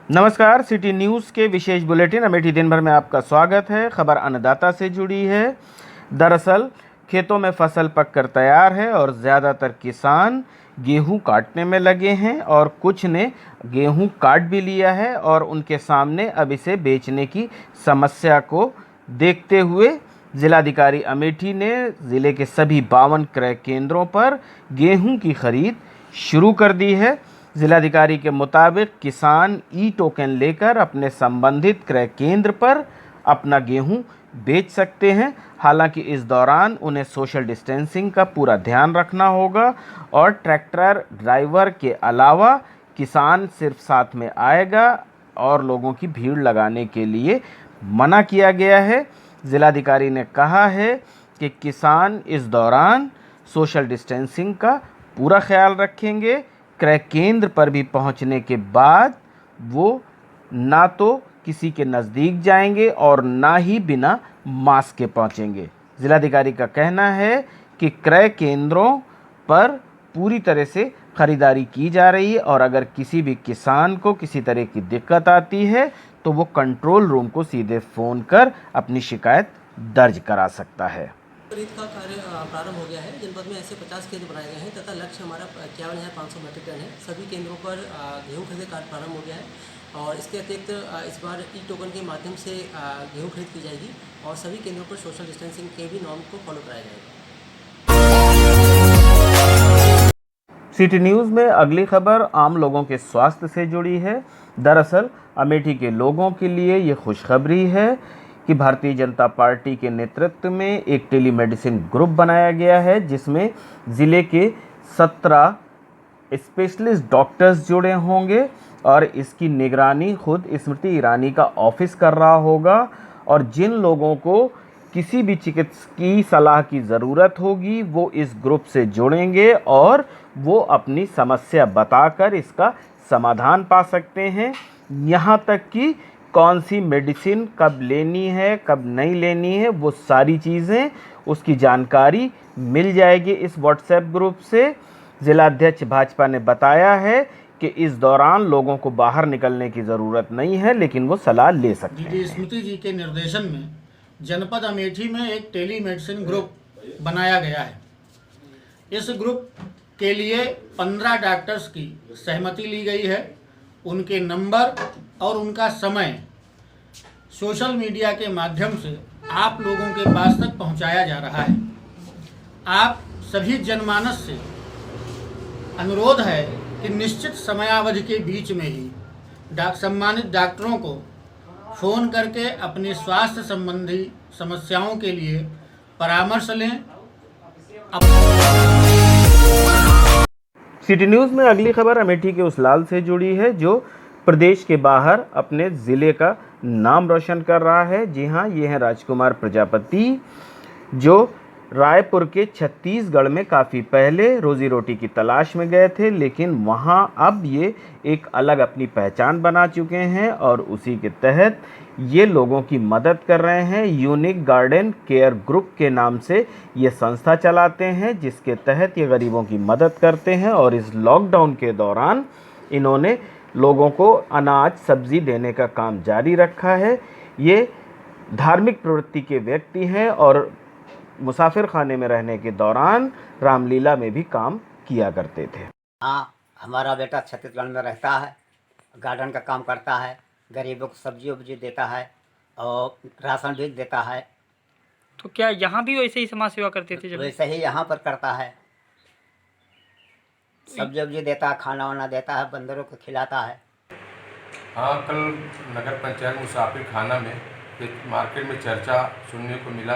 नमस्कार, city news के विशेष bulletin Amethi दिन भर में आपका स्वागत है। खबर अन्नदाता से जुड़ी है। दरअसल खेतों में फसल पककर तैयार है और ज़्यादातर किसान गेहूं काटने में लगे हैं और कुछ ने गेहूं काट भी लिया है और उनके सामने अब इसे बेचने की समस्या को देखते हुए जिलाधिकारी अमेठी ने ज़िले के सभी 52 क्रय केंद्रों पर गेहूं की खरीद शुरू कर दी है। जिलाधिकारी के मुताबिक किसान ई टोकन लेकर अपने संबंधित क्रय केंद्र पर अपना गेहूं बेच सकते हैं। हालांकि इस दौरान उन्हें सोशल डिस्टेंसिंग का पूरा ध्यान रखना होगा और ट्रैक्टर ड्राइवर के अलावा किसान सिर्फ साथ में आएगा और लोगों की भीड़ लगाने के लिए मना किया गया है। जिलाधिकारी ने कहा है कि किसान इस दौरान सोशल डिस्टेंसिंग का पूरा ख्याल रखेंगे। क्रय केंद्र पर भी पहुंचने के बाद वो ना तो किसी के नज़दीक जाएंगे और ना ही बिना मास्क के पहुंचेंगे। जिलाधिकारी का कहना है कि क्रय केंद्रों पर पूरी तरह से खरीदारी की जा रही है और अगर किसी भी किसान को किसी तरह की दिक्कत आती है तो वो कंट्रोल रूम को सीधे फ़ोन कर अपनी शिकायत दर्ज करा सकता है। खरीद का कार्य प्रारंभ हो गया है। जनपद में ऐसे 50 केंद्र बनाए गए हैं तथा लक्ष्य हमारा 51,500 मीट्रिक टन है। सभी केंद्रों पर गेहूं खरीद कार्य प्रारंभ हो गया है और इसके अतिरिक्त इस बार ई टोकन के माध्यम से गेहूं खरीद की जाएगी और सभी केंद्रों पर सोशल डिस्टेंसिंग के भी नॉर्म को फॉलो कराया जाएगा। सिटी न्यूज़ में अगली खबर आम लोगों के स्वास्थ्य से जुड़ी है। दरअसल अमेठी के लोगों के लिए ये खुशखबरी है कि भारतीय जनता पार्टी के नेतृत्व में एक टेलीमेडिसिन ग्रुप बनाया गया है जिसमें ज़िले के 17 स्पेशलिस्ट डॉक्टर्स जुड़े होंगे और इसकी निगरानी खुद स्मृति ईरानी का ऑफिस कर रहा होगा। और जिन लोगों को किसी भी चिकित्सकीय सलाह की ज़रूरत होगी वो इस ग्रुप से जुड़ेंगे और वो अपनी समस्या बताकर इसका समाधान पा सकते हैं। यहाँ तक कि कौन सी मेडिसिन कब लेनी है कब नहीं लेनी है वो सारी चीज़ें उसकी जानकारी मिल जाएगी इस व्हाट्सएप ग्रुप से। जिलाध्यक्ष भाजपा ने बताया है कि इस दौरान लोगों को बाहर निकलने की ज़रूरत नहीं है लेकिन वो सलाह ले सकते हैं। स्मृति जी के निर्देशन में जनपद अमेठी में एक टेलीमेडिसिन ग्रुप बनाया गया है। इस ग्रुप के लिए 15 डॉक्टर्स की सहमति ली गई है। उनके नंबर और उनका समय सोशल मीडिया के माध्यम से आप लोगों के पास तक पहुंचाया जा रहा है। आप सभी जनमानस से अनुरोध है कि निश्चित समयावधि के बीच में ही सम्मानित डॉक्टरों को फ़ोन करके अपने स्वास्थ्य संबंधी समस्याओं के लिए परामर्श लें। सिटी न्यूज़ में अगली खबर अमेठी के उस लाल से जुड़ी है जो प्रदेश के बाहर अपने ज़िले का नाम रोशन कर रहा है। जी हाँ, ये हैं राजकुमार प्रजापति जो रायपुर के छत्तीसगढ़ में काफ़ी पहले रोज़ी रोटी की तलाश में गए थे लेकिन वहाँ अब ये एक अलग अपनी पहचान बना चुके हैं और उसी के तहत ये लोगों की मदद कर रहे हैं। यूनिक गार्डन केयर ग्रुप के नाम से ये संस्था चलाते हैं जिसके तहत ये गरीबों की मदद करते हैं और इस लॉकडाउन के दौरान इन्होंने लोगों को अनाज सब्ज़ी देने का काम जारी रखा है। ये धार्मिक प्रवृत्ति के व्यक्ति हैं और मुसाफिर खाने में रहने के दौरान रामलीला में भी काम किया करते थे। हाँ, हमारा बेटा छत्तीसगढ़ में रहता है, गार्डन का काम करता है, गरीबों को सब्जी उब्जी देता है और राशन भी देता है। तो क्या यहाँ भी वैसे ही समाज सेवा करते थे? जब वैसे ही यहाँ पर करता है, सब्जी उब्जी देता है, खाना वाना देता है, बंदरों को खिलाता है। हाँ, कल नगर पंचायत मुसाफिर खाना में एक मार्केट में चर्चा सुनने को मिला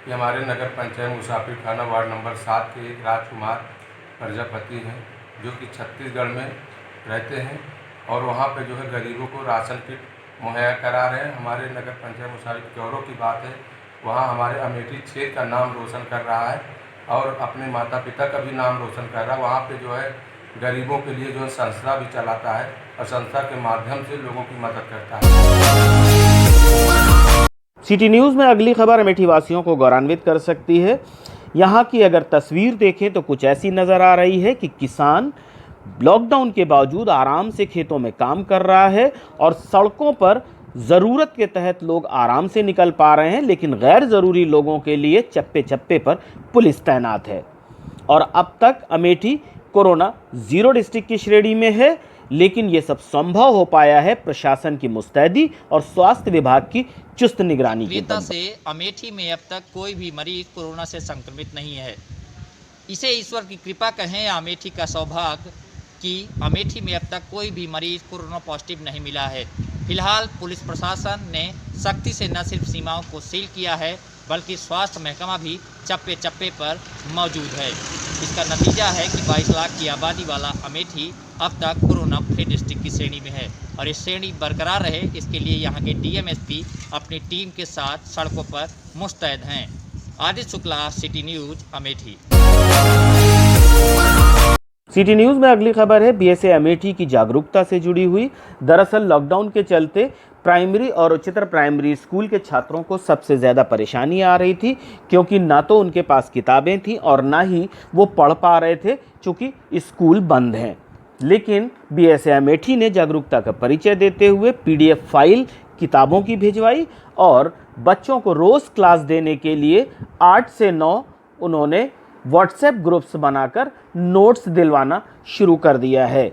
कि हमारे नगर पंचायत मुसाफिर खाना वार्ड नंबर 7 के एक राजकुमार प्रजापति हैं जो कि छत्तीसगढ़ में रहते हैं और वहाँ पे जो है गरीबों को राशन किट मुहैया करा रहे हैं। हमारे नगर पंचायत मुसाफिर गौरव की बात है, वहाँ हमारे अमेठी क्षेत्र का नाम रोशन कर रहा है और अपने माता पिता का भी नाम रोशन कर रहा है। वहाँ पे जो है गरीबों के लिए जो है संस्था भी चलाता है और संस्था के माध्यम से लोगों की मदद करता है। सिटी न्यूज़ में अगली खबर अमेठी वासियों को गौरवान्वित कर सकती है। यहाँ की अगर तस्वीर देखें तो कुछ ऐसी नज़र आ रही है कि किसान लॉकडाउन के बावजूद आराम से खेतों में काम कर रहा है और सड़कों पर ज़रूरत के तहत लोग आराम से निकल पा रहे हैं, लेकिन गैर ज़रूरी लोगों के लिए चप्पे चप्पे पर पुलिस तैनात है। और अब तक अमेठी कोरोना जीरो डिस्ट्रिक्ट की श्रेणी में है, लेकिन ये सब संभव हो पाया है प्रशासन की मुस्तैदी और स्वास्थ्य विभाग की चुस्त निगरानी की वेता वजह से अमेठी में अब तक कोई भी मरीज कोरोना से संक्रमित नहीं है। इसे ईश्वर की कृपा कहें या अमेठी का सौभाग्य कि अमेठी में अब तक कोई भी मरीज कोरोना पॉजिटिव नहीं मिला है। फिलहाल पुलिस प्रशासन ने सख्ती से न सिर्फ सीमाओं को सील किया है, बल्कि स्वास्थ्य महकमा भी चप्पे चप्पे पर मौजूद है। इसका नतीजा है कि 22 लाख की आबादी वाला अमेठी अब तक कोरोना फ्री डिस्ट्रिक्ट की श्रेणी में है और इस श्रेणी बरकरार रहे, इसके लिए यहाँ के डीएमएसपी अपनी टीम के साथ सड़कों पर मुस्तैद हैं। Aditya Shukla, city news, Amethi. City news में अगली खबर है बीएसए अमेठी की जागरूकता से जुड़ी हुई। दरअसल लॉकडाउन के चलते प्राइमरी और उच्चतर प्राइमरी स्कूल के छात्रों को सबसे ज़्यादा परेशानी आ रही थी, क्योंकि ना तो उनके पास किताबें थीं और ना ही वो पढ़ पा रहे थे, चूँकि स्कूल बंद हैं। लेकिन बीएसए अमेठी ने जागरूकता का परिचय देते हुए पीडीएफ फाइल किताबों की भिजवाई और बच्चों को रोज़ क्लास देने के लिए 8 से 9 उन्होंने व्हाट्सएप ग्रुप्स बनाकर नोट्स दिलवाना शुरू कर दिया है।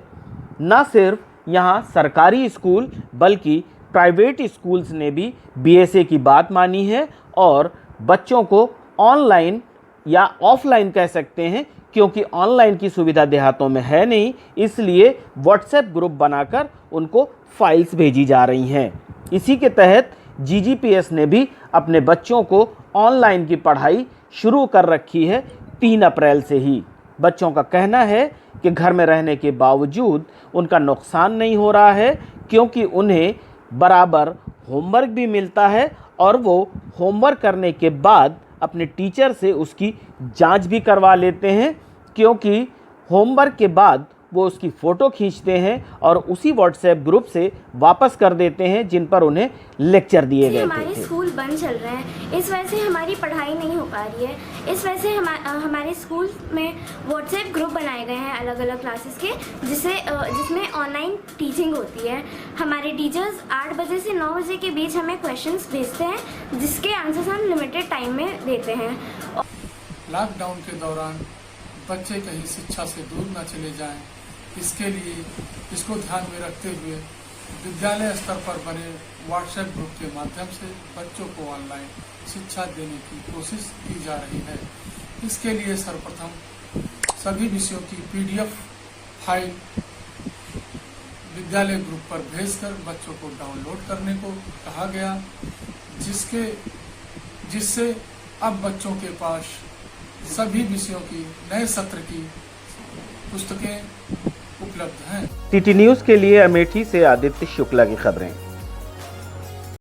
न सिर्फ यहाँ सरकारी स्कूल बल्कि प्राइवेट स्कूल्स ने भी बीएसए की बात मानी है और बच्चों को ऑनलाइन या ऑफलाइन कह सकते हैं, क्योंकि ऑनलाइन की सुविधा देहातों में है नहीं, इसलिए व्हाट्सएप ग्रुप बनाकर उनको फाइल्स भेजी जा रही हैं। इसी के तहत जीजीपीएस ने भी अपने बच्चों को ऑनलाइन की पढ़ाई शुरू कर रखी है 3 अप्रैल से ही। बच्चों का कहना है कि घर में रहने के बावजूद उनका नुकसान नहीं हो रहा है, क्योंकि उन्हें बराबर होमवर्क भी मिलता है और वो होमवर्क करने के बाद अपने टीचर से उसकी जांच भी करवा लेते हैं, क्योंकि होमवर्क के बाद वो उसकी फ़ोटो खींचते हैं और उसी व्हाट्सएप ग्रुप से वापस कर देते हैं जिन पर उन्हें लेक्चर दिए गए हमारे थे। स्कूल बंद चल रहे हैं, इस वजह से हमारी पढ़ाई नहीं हो पा रही है। इस वजह से हमारे स्कूल में व्हाट्सएप ग्रुप बनाए गए हैं अलग अलग क्लासेस के, जिसमें ऑनलाइन टीचिंग होती है। हमारे टीचर्स 8 बजे से 9 बजे के बीच हमें क्वेश्चंस भेजते हैं, जिसके आंसर्स हम लिमिटेड टाइम में देते हैं। लॉकडाउन के दौरान बच्चे कहीं शिक्षा से दूर न चले जाएं, इसके लिए इसको ध्यान में रखते हुए विद्यालय स्तर पर बने व्हाट्सएप ग्रुप के माध्यम से बच्चों को ऑनलाइन शिक्षा देने की कोशिश की जा रही है। इसके लिए सर्वप्रथम सभी विषयों की पीडीएफ फाइल विद्यालय ग्रुप पर भेजकर बच्चों को डाउनलोड करने को कहा गया, जिससे अब बच्चों के पास सभी विषयों की नए सत्र की पुस्तकें उपलब्ध हैं। सिटी न्यूज़ के लिए अमेठी से आदित्य शुक्ला की खबरें।